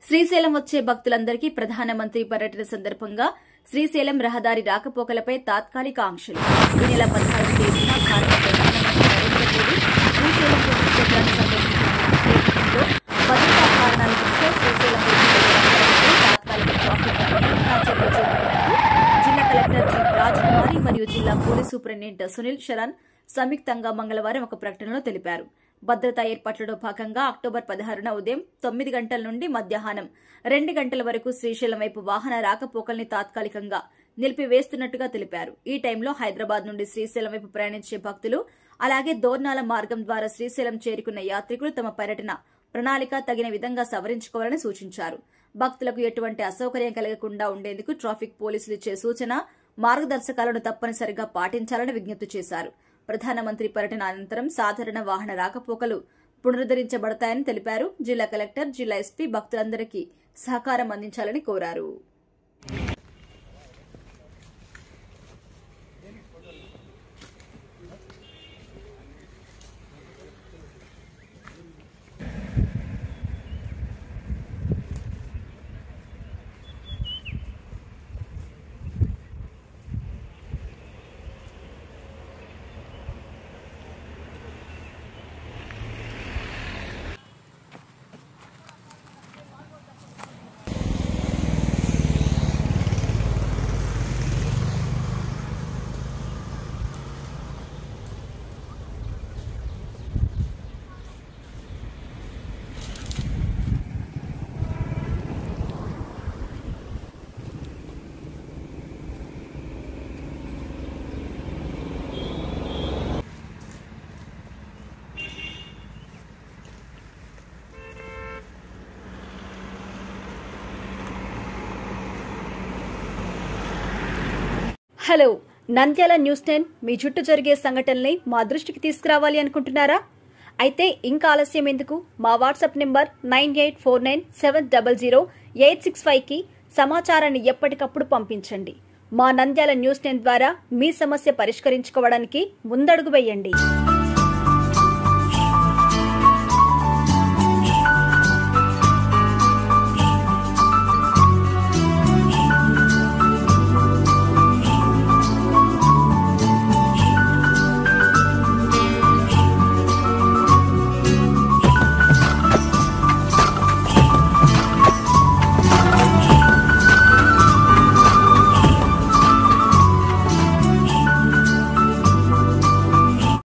శ్రీశైలం వచ్చే భక్తులందరికీ ప్రధానమంత్రి పర్యటన సందర్భంగా శ్రీశైలం రహదారి రాకపోకలపై తాత్కాలిక ఆంక్షలు. ఈ నెల 16వ తేదీన భారత ప్రధానమంత్రి నరేంద్ర మోదీ శ్రీశైలం పుణ్యక్షేత్రాన్ని సందర్శించనున్న నేపథ్యంలో భద్రతా కారణాల దృష్ట్యా శ్రీశైలం తాత్కాలిక ట్రాఫిక్ నియంత్రణ చర్యలు చేపట్టినట్టు జిల్లా కలెక్టర్ జి రాజకుమారి మరియు జిల్లా పోలీస్ సూపరింటెండెంట్ సునీల్ శరణ్ సంయుక్తంగా మంగళవారం ఒక ప్రకటనలో తెలిపారు. భద్రతా ఏర్పాట్లలో భాగంగా అక్టోబర్ 16న ఉదయం 9 గంటల నుండి మధ్యాహ్నం 2 గంటల వరకు శ్రీశైలం వైపు వాహన రాకపోకల్ని తాత్కాలికంగా నిలిపివేస్తున్నట్టుగా తెలిపారు. ఈ టైంలో హైదరాబాద్ నుండి శ్రీశైలం వైపు ప్రయాణించే భక్తులు, అలాగే దోర్నాల మార్గం ద్వారా శ్రీశైలం చేరుకున్న యాత్రికులు తమ పర్యటన ప్రణాళిక తగిన విధంగా సవరించుకోవాలని సూచించారు. భక్తులకు ఎటువంటి అసౌకర్యం కలగకుండా ఉండేందుకు ట్రాఫిక్ పోలీసులు ఇచ్చే సూచన, మార్గదర్శకాలను తప్పనిసరిగా పాటించాలని విజ్ఞప్తి చేశారు. ప్రధానమంత్రి పర్యటన అనంతరం సాధారణ వాహన రాకపోకలు పునరుద్దరించబడతాయని తెలిపారు. జిల్లా కలెక్టర్, జిల్లా ఎస్పీ భక్తులందరికీ సహకారం అందించాలని కోరారు. హలో, నంద్యాల న్యూస్ 10 మీ చుట్టూ జరిగే సంఘటనల్ని మా దృష్టికి తీసుకురావాలి అనుకుంటున్నారా? అయితే ఇంకా ఆలస్యం ఎందుకు? మా వాట్సాప్ నెంబర్ 9849700865కి సమాచారాన్ని ఎప్పటికప్పుడు పంపించండి. మా నంద్యాల న్యూస్ 10 ద్వారా మీ సమస్య పరిష్కరించుకోవడానికి ముందడుగు వేయండి.